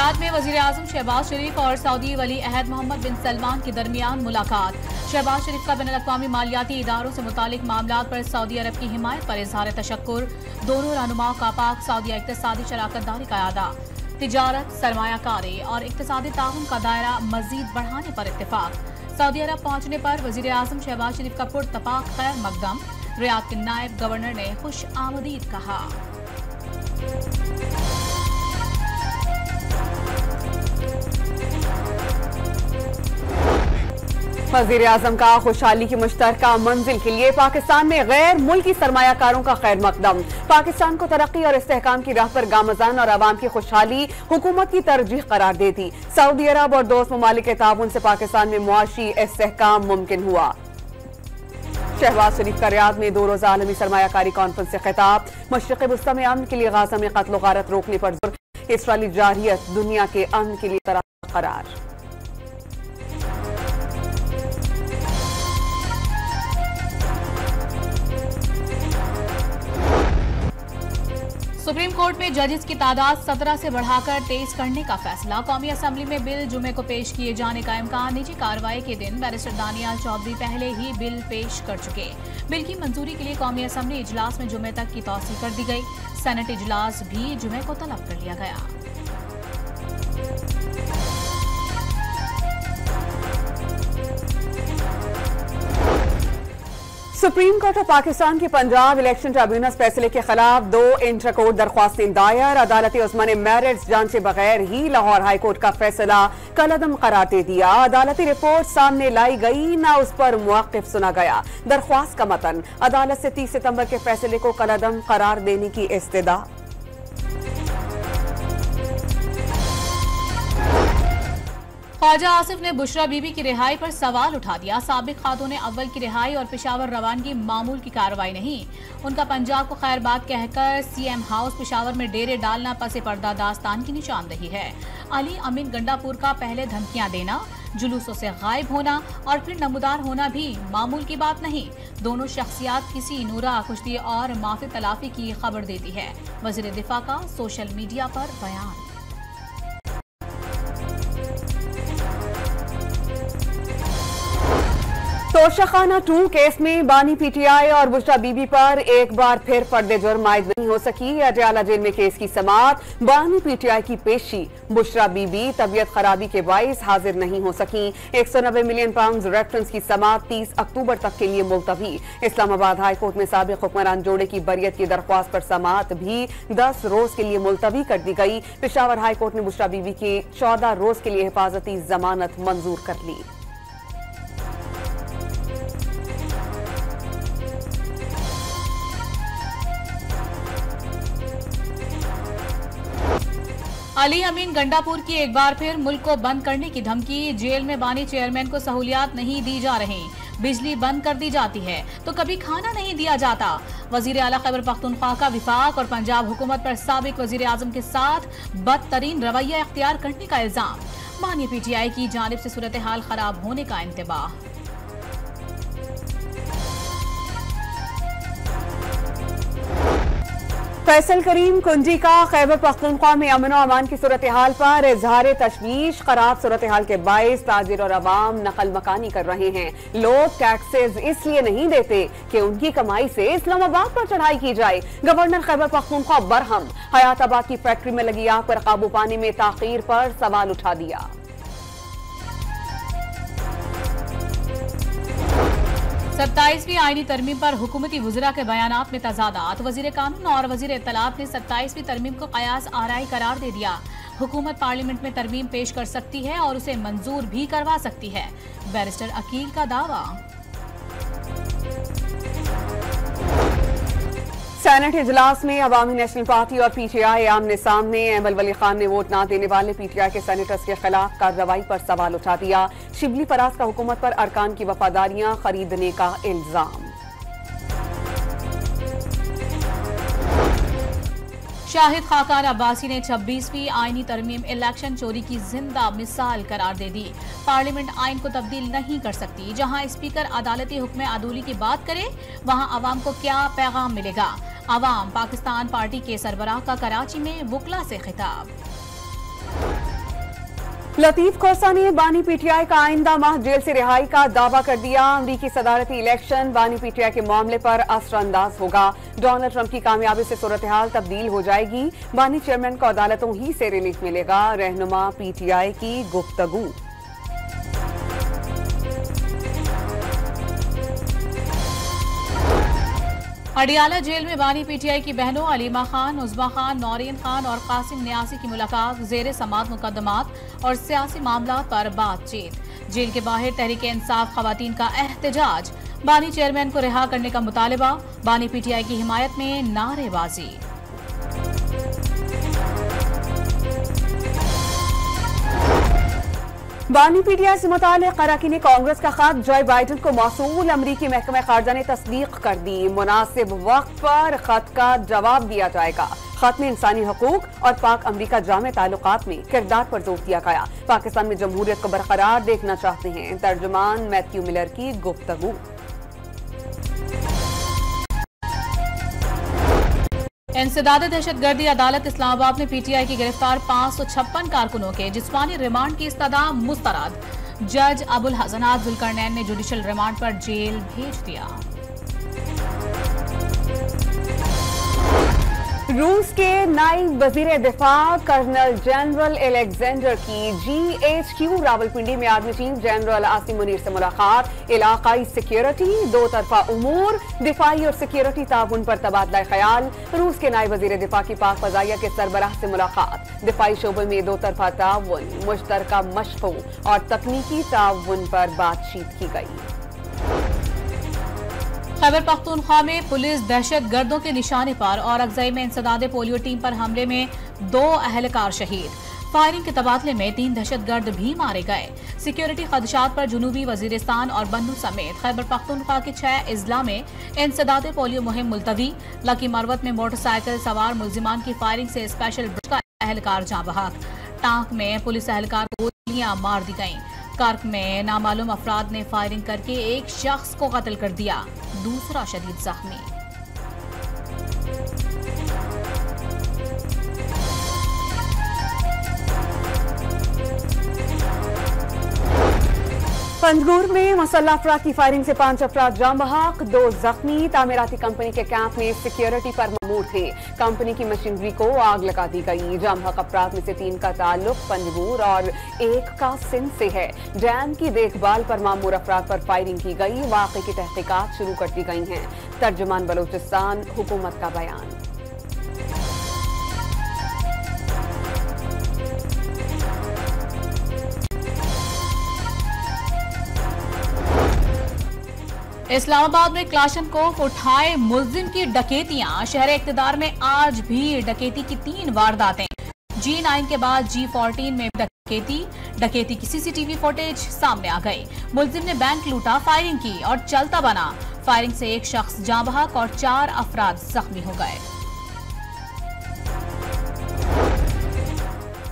Riyadh में वजीर आजम शहबाज शरीफ और सऊदी वली अहद मोहम्मद बिन सलमान के दरमियान मुलाकात। शहबाज शरीफ का बैनुल-अक़वामी मालियाती इदारों से मुतालिक मामलात पर सऊदी अरब की हिमायत पर इज़हार तशक्कुर। दोनों रहनुमाओं का पाक सऊदी इक़्तिसादी शराकतदारी का इरादा। तिजारत, सरमायाकारी और इक़्तिसादी ताउन का दायरा मज़ीद बढ़ाने पर इत्तेफाक। सऊदी अरब पहुंचने पर वजीर आजम शहबाज शरीफ का पुरतपाक खैर मकदम। रियाद के नायब गवर्नर ने खुश आमदीद कहा। वज़ीर आज़म का खुशहाली की मुश्तरका मंजिल के लिए पाकिस्तान में गैर मुल्की सरमायाकारों का खैर मकदम। पाकिस्तान को तरक्की और इस्तेहकाम की राह पर गामज़न और आवाम की खुशहाली हुकूमत की तरजीह करार देती। सऊदी अरब और दोस्त ममालिक के ताउन से पाकिस्तान में मुआशी इस्तेहकाम मुमकिन हुआ। शहबाज शरीफ का रियाद में 2 रोज़ा आलमी सरमायाकारी कॉन्फ्रेंस से खिताब। मशरिक़ वस्ता में अमन के लिए गाज़ा में कत्ल गारत रोकने पर जोर। इसराइली जारहियत दुनिया के अमन के लिए तरह करार। सुप्रीम कोर्ट में जजेस की तादाद 17 से बढ़ाकर 23 करने का फैसला। कौमी असम्बली में बिल जुमे को पेश किए जाने का इम्कान। निजी कार्रवाई के दिन बैरिस्टर दानियाल चौधरी पहले ही बिल पेश कर चुके। बिल की मंजूरी के लिए कौमी असम्बली इजलास में जुमे तक की तौसीह कर दी गई। सेनेट इजलास भी जुमे को तलब कर लिया गया। सुप्रीम कोर्ट ऑफ पाकिस्तान के पंजाब इलेक्शन ट्रिब्यूनल फैसले के खिलाफ 2 इंटर कोर्ट दरख्वास्तें दायर। अदालत उस्मा ने मेरिट्स जांचे बगैर ही लाहौर हाई कोर्ट का फैसला कलअदम करार दे दिया। अदालती रिपोर्ट सामने लाई गई, न उस पर मुवक्किफ सुना गया। दरख्वास्त का मतन, अदालत से 30 सितंबर के फैसले को कलअदम करार देने की इस्तदा। ख्वाजा आसिफ ने बुशरा बीबी की रिहाई पर सवाल उठा दिया। साबिक खातून अव्वल की रिहाई और पेशावर रवानगी मामूल की कार्रवाई नहीं। उनका पंजाब को खैरबाद कहकर सीएम हाउस पेशावर में डेरे डालना पसे पर्दा दास्तान की निशानदेही है। अली अमीन गंडापुर का पहले धमकियां देना, जुलूसों से गायब होना और फिर नमूदार होना भी मामूल की बात नहीं। दोनों शख्सियात किसी नूरा कुश्ती और माफी तलाफी की खबर देती है। वज़ीर दिफा का सोशल मीडिया पर बयान। तोशाखाना 2 केस में बानी पीटीआई और बुशरा बीबी पर एक बार फिर पर्दे जुर्म आयद नहीं हो सकी। अटियाला जेल में केस की समाअत, बानी पीटीआई की पेशी। बुशरा बीबी तबीयत खराबी के बाइस हाजिर नहीं हो सकी। 190 मिलियन पाउंड रेफरेंस की समाअत 30 अक्टूबर तक के लिए मुलतवी। इस्लामाबाद हाई कोर्ट में साबिक हुक्मरान जोड़े की बरियत की दरख्वास्त पर समाअत भी 10 रोज के लिए मुलतवी कर दी गई। पेशावर हाई कोर्ट ने बुशरा बीबी की 14 रोज के लिए हिफाजती जमानत मंजूर कर ली। अली अमीन गंडापुर की एक बार फिर मुल्क को बंद करने की धमकी। जेल में बानी चेयरमैन को सहूलियात नहीं दी जा रही, बिजली बंद कर दी जाती है तो कभी खाना नहीं दिया जाता। वजीर आला खैबर पख्तूनख्वा का विफाक और पंजाब हुकूमत पर साबिक वजीर आजम के साथ बदतरीन रवैया इख्तियार करने का इल्जाम। बानी पीटीआई की जानिब से सूरत हाल खराब होने का इंतबाह। फैसल करीम कुंजी का खैबर पख्तूनख्वा में अमन और अमान की सूरत हाल पर इजहार तशवीश। खराब सूरत हाल के बाइस ताजिर और अवाम नकल मकानी कर रहे हैं। लोग टैक्सेस इसलिए नहीं देते कि उनकी कमाई से इस्लामाबाद पर चढ़ाई की जाए। गवर्नर खैबर पख्तूनख्वा बरहम। हयाताबाद की फैक्ट्री में लगी आग पर काबू पाने में ताखीर पर सवाल उठा दिया। 27वीं आईनी तरमीम पर हुकूमती वज़रा के बयानात में तजादात। वज़ीर कानून और वज़ीर इत्तलात ने 27वीं तरमीम को क़यास आराई करार दे दिया। हुकूमत पार्लियामेंट में तरमीम पेश कर सकती है और उसे मंजूर भी करवा सकती है। बैरिस्टर अकील का दावा। सेनेट इजलास में अवामी नेशनल पार्टी और पीटीआई आमने सामने। अहमद वली खान ने वोट न देने वाले पीटीआई के सेनेटर्स के खिलाफ कार्रवाई पर सवाल उठा दिया। शिबली फराज का हुकूमत पर अरकान की वफादारियां खरीदने का इल्जाम। शाहिद खाकान अब्बासी ने 26वीं आईनी तरमीम इलेक्शन चोरी की जिंदा मिसाल करार दे दी। पार्लियामेंट आइन को तब्दील नहीं कर सकती। जहां स्पीकर अदालती हुक्म अदूली की बात करे वहां अवाम को क्या पैगाम मिलेगा। अवाम पाकिस्तान पार्टी के सरबराह का कराची में वुकला से खिताब। लतीफ खोसा ने बानी पीटीआई का आइंदा माह जेल से रिहाई का दावा कर दिया। अमरीकी सदारती इलेक्शन बानी पीटीआई के मामले पर असरअंदाज होगा। डोनाल्ड ट्रंप की कामयाबी से सूरत हाल तब्दील हो जाएगी। बानी चेयरमैन को अदालतों ही से रिलीफ मिलेगा। रहनुमा पीटीआई की गुफ्तगू। अडियाला जेल में बानी पीटीआई की बहनों अलीमा खान, उज़मा खान, नौरीन खान और कासिम न्यासी की मुलाकात। ज़ेरे समात मुकदमात और सियासी मामला पर बातचीत। जेल के बाहर तहरीके इंसाफ खवातीन का एहतजाज। बानी चेयरमैन को रिहा करने का मुतालबा। बानी पीटीआई की हिमायत में नारेबाजी। बानी पीटीआई से मुताल्लिक़ अरकान कांग्रेस का खत जो बाइडन को मौसूल। अमरीकी महकमा खारजा ने तस्दीक कर दी। मुनासिब वक्त पर खत का जवाब दिया जाएगा। खत में इंसानी हकूक और पाक अमरीका जामे ताल्लुकात में किरदार पर जोर दिया गया। पाकिस्तान में जमहूरियत को बरकरार देखना चाहते हैं। तर्जुमान मैथ्यू मिलर की गुफ्तगू। इंसदाद दहशतगर्दी अदालत इस्लामाबाद में पीटीआई की गिरफ्तार 556 कारकुनों के जिस्मानी रिमांड की इस्तदा मुस्तरद। जज अबुल हसनात जुल्करनैन ने जुडिशल रिमांड पर जेल भेज दिया। रूस के नायब वजीर दिफा कर्नल जनरल एलेक्जेंडर की GHQ रावलपिंडी में army chief general Asim Munir से मुलाकात। इलाकाई सिक्योरिटी, दो तरफा उमूर, दिफाई और सिक्योरिटी ताउन पर तबादला ख्याल। रूस के नायब वजीर दिफा की पाक फजाइया के सरबराह से मुलाकात। दिफाई शोबे में दो तरफा ताउन, मुश्तरका मशकों और तकनीकी ताउन पर बातचीत की गई। खैबर पख्तूनख्वा में पुलिस दहशत गर्दों के निशाने पर और अगजई में इंसदाद पोलियो टीम पर हमले में 2 अहलकार शहीद। फायरिंग के तबादले में 3 दहशत गर्द भी मारे गए। सिक्योरिटी खदशात पर जुनूबी वजीरिस्तान और बन्नू समेत खैबर पख्तूनख्वा के 6 अजला में इंसदाद पोलियो मुहिम मुलतवी। लकी मरवत में मोटरसाइकिल सवार मुल्जिमान की फायरिंग से स्पेशल ब्रांच का अहलकार जाँ बहक। टांक में पुलिस अहलकार को गोलियां मार दी गईं। कर्क में नामालूम अफराद ने फायरिंग करके एक शख्स को कत्ल कर दिया, दूसरा शदीद जख्मी। पंजगुर में मुसल्लह अफराद की फायरिंग से 5 अफराद जाँ बहक, 2 जख्मी। तामीराती कंपनी के कैंप में सिक्योरिटी पर ममूर थे। कंपनी की मशीनरी को आग लगा दी गई। जाँ बहक अफराद में से 3 का ताल्लुक पंजगुर और 1 का सिंध से है। डैम की देखभाल पर मामूर अफराद पर फायरिंग की गई। वाक़े की तहकीकात शुरू कर दी गई हैं। तर्जुमान बलोचिस्तान हुकूमत का बयान। इस्लामाबाद में क्लाशनकोफ उठाए मुल्जिम की डकैतियां। शहर इक़्तिदार में आज भी डकैती की 3 वारदातें। G9 के बाद G14 में डकैती की CCTV फुटेज सामने आ गई। मुल्जिम ने बैंक लूटा, फायरिंग की और चलता बना। फायरिंग से 1 शख्स जाँ बहक और 4 अफराद जख्मी हो गए।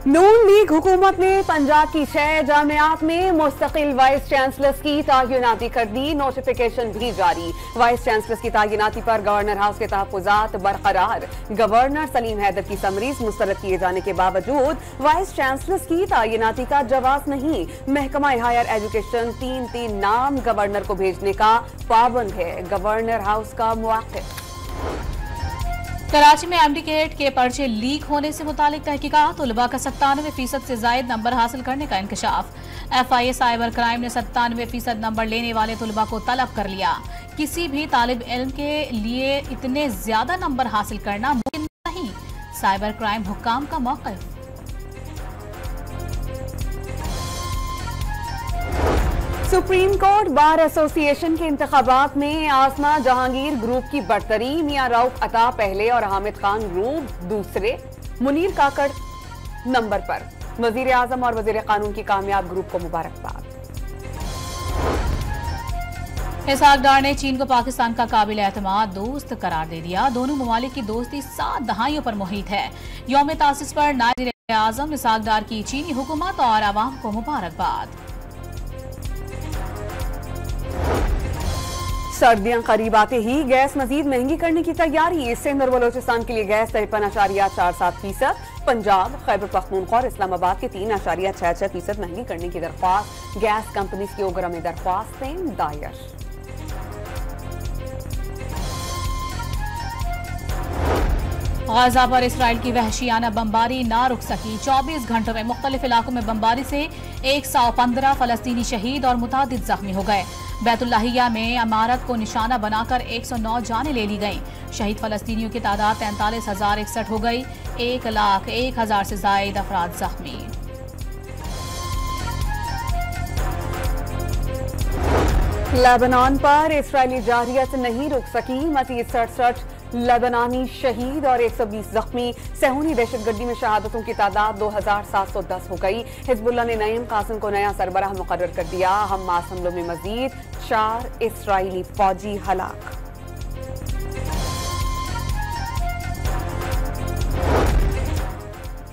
नून लीग हुकूमत ने पंजाब की 6 जामियात में मुस्तकिल वाइस चांसलर्स की तैनाती कर दी। नोटिफिकेशन भी जारी। वाइस चांसलर्स की तैनाती पर गवर्नर हाउस के तहफ़्फ़ुज़ात बरकरार। गवर्नर सलीम हैदर की समरीज मुस्तरद किए जाने के बावजूद वाइस चांसलर्स की तैनाती का जवाब नहीं। महकमा हायर एजुकेशन 3 नाम गवर्नर को भेजने का पाबंद है। गवर्नर हाउस का मुआक़िब। कराची में एमडीकेट के पर्चे लीक होने से मुतालिक तहकीकात। तुलबा का 97% से जायद नंबर हासिल करने का इंकशाफ। FIA साइबर क्राइम ने 97% नंबर लेने वाले तुलबा को तलब कर लिया। किसी भी तालिब इल्म के लिए इतने ज्यादा नंबर हासिल करना मुमकिन नहीं। साइबर क्राइम हुक्काम का मौक़िफ़। सुप्रीम कोर्ट बार एसोसिएशन के इंतखाबात में आसमा जहांगीर ग्रुप की बरतरी। मियां रऊफ अता पहले और हामिद खान ग्रुप दूसरे, मुनीर काकड़ नंबर पर। वजीर आजम और वजीर कानून की कामयाब ग्रुप को मुबारकबाद। इसहाक डार ने चीन को पाकिस्तान का काबिल एतमाद दोस्त करार दे दिया। दोनों ममालिक की दोस्ती 7 दहाइयों पर मुहित है। यौम तासिस पर नायब वज़ीर आज़म इसहाक डार की चीनी हुकूमत और आवाम को मुबारकबाद। सर्दियां करीब आते ही गैस मजीद महंगी करने की तैयारी। सिंध और बलोचिस्तान के लिए गैस 53.47%, पंजाब, खैबर पख्तूनख्वा और इस्लामाबाद के 3.66% महंगी करने की दरख्वास्त गैस कंपनी की ओगरा में दरख्वास्तें दायर। गाजा पर इसराइल की वहशियाना बमबारी ना रुक सकी। 24 घंटों में मुख्तलिफ इलाकों में बमबारी से 115 फलस्तीनी शहीद और मुतादिद जख्मी हो गए। बैतुल्लाहिया में इमारत को निशाना बनाकर 109 जानें ले ली गईं। शहीद फलस्तीनियों की तादाद 43,061 हो गई। 1,01,000 से जायद अफराद जख्मी। लेबनान पर इसराइली जारहियत नहीं रुक सकी। मजीद 67 लेबनानी शहीद और 120 जख्मी। सेहूनी दहशतगर्दी में शहादतों की तादाद 2,710 हो गई। हिजबुल्लाह ने नईम कासिम को नया सरबराह मुकर्रर कर दिया। हमास हमलों में मजीद 4 इसराइली फौजी हलाक।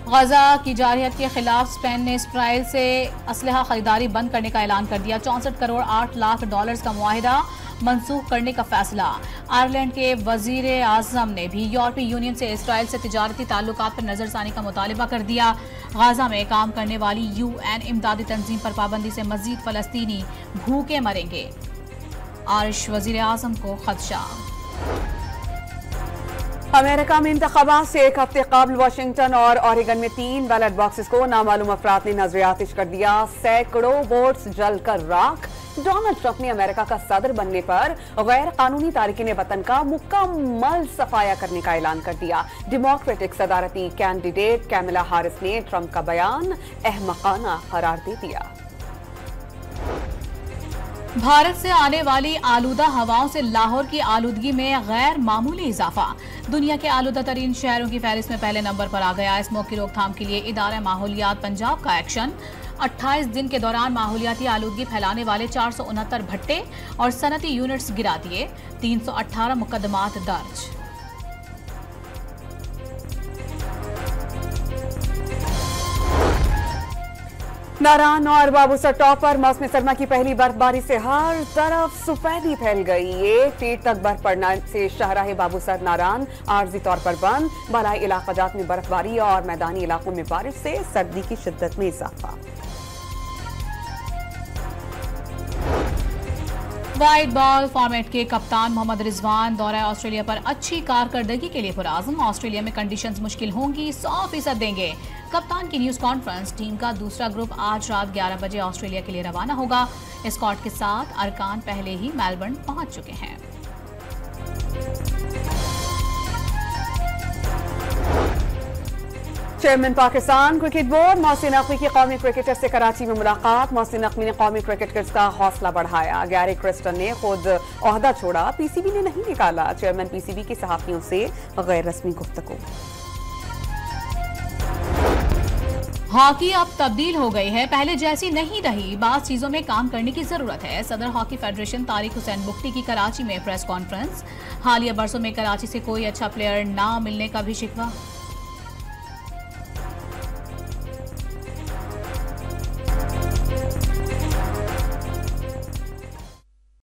गाजा की जारहियत के खिलाफ स्पेन ने इसराइल से असलहा खरीदारी बंद करने का ऐलान कर दिया। 64 करोड़ 8 लाख डॉलर्स का मुआहिदा मनसूख करने का फैसला। आयरलैंड के वजीर आजम ने भी यूरोपीय यूनियन से इसराइल से तिजारती ताल्लुकात पर नजरसानी का मुतालबा कर दिया। गाजा में काम करने वाली UN इमदादी तंजीम पर पाबंदी से मजीद फलस्तीनी भूखे मरेंगे। आरिश वजीर आजम को खदशा। अमेरिका में इंतखाबात से एक हफ्ते कबल वाशिंगटन और ऑरेगन में 3 बैलेट बॉक्सेस को नामालूम अफराद ने नजर-ए-आतिश कर दिया। सैकड़ों वोट्स जलकर राख। डोनाल्ड ट्रंप ने अमेरिका का सदर बनने पर गैर कानूनी तारिकीन वतन का मुकम्मल सफाया करने का ऐलान कर दिया। डेमोक्रेटिक सदारती कैंडिडेट कैमला हारिस ने ट्रंप का बयान अहमकाना करार दे दिया। भारत से आने वाली आलूदा हवाओं से लाहौर की आलूदगी में गैर मामूली इजाफा। दुनिया के आलूदा तरीन शहरों की फहरिस्त में पहले नंबर पर आ गया। स्मोक की रोकथाम के लिए इदारा माहौलियात पंजाब का एक्शन। 28 दिन के दौरान माहौलियाती आलूदगी फैलाने वाले 469 भट्टे और सनती यूनिट्स गिरा दिए। 318 मुकदमात दर्ज। नारान और बाबूसर टॉप पर मौसम सरमा की पहली बर्फबारी से हर तरफ सफेदी फैल गई। 1 फीट तक बर्फ पड़ने से शाहराह बाबूसर नारान आर्जी तौर पर बंद। बलाई इलाकाजात में बर्फबारी और मैदानी इलाकों में बारिश से सर्दी की शिद्दत में इजाफा। वाइट बॉल फॉर्मेट के कप्तान मोहम्मद रिजवान दौरा ऑस्ट्रेलिया पर अच्छी कारकर्दगी के लिए पुरआज़म। ऑस्ट्रेलिया में कंडीशंस मुश्किल होंगी, 100% देंगे। कप्तान की न्यूज कॉन्फ्रेंस। टीम का दूसरा ग्रुप आज रात 11 बजे ऑस्ट्रेलिया के लिए रवाना होगा। स्कॉट के साथ अरकान पहले ही मेलबर्न पहुंच चुके हैं। Chairman Pakistan cricket board Mohsin Naqvi की कौमी क्रिकेटर से कराची में मुलाकात। मोहसिन नकवी ने कौमी क्रिकेटर्स का हौसला बढ़ाया। गैरी क्रिस्टन ने खुद ओहदा छोड़ा, PCB ने नहीं निकाला। चेयरमैन PCB के सहाफियों से गैर रस्मी गुफ्तगू। हॉकी अब तब्दील हो गई है, पहले जैसी नहीं रही। बात चीजों में काम करने की जरूरत है। सदर हॉकी फेडरेशन तारिक हुसैन बुख्ती की कराची में प्रेस कॉन्फ्रेंस। हालिया बरसों में कराची से कोई अच्छा प्लेयर ना मिलने का भी शिकवा।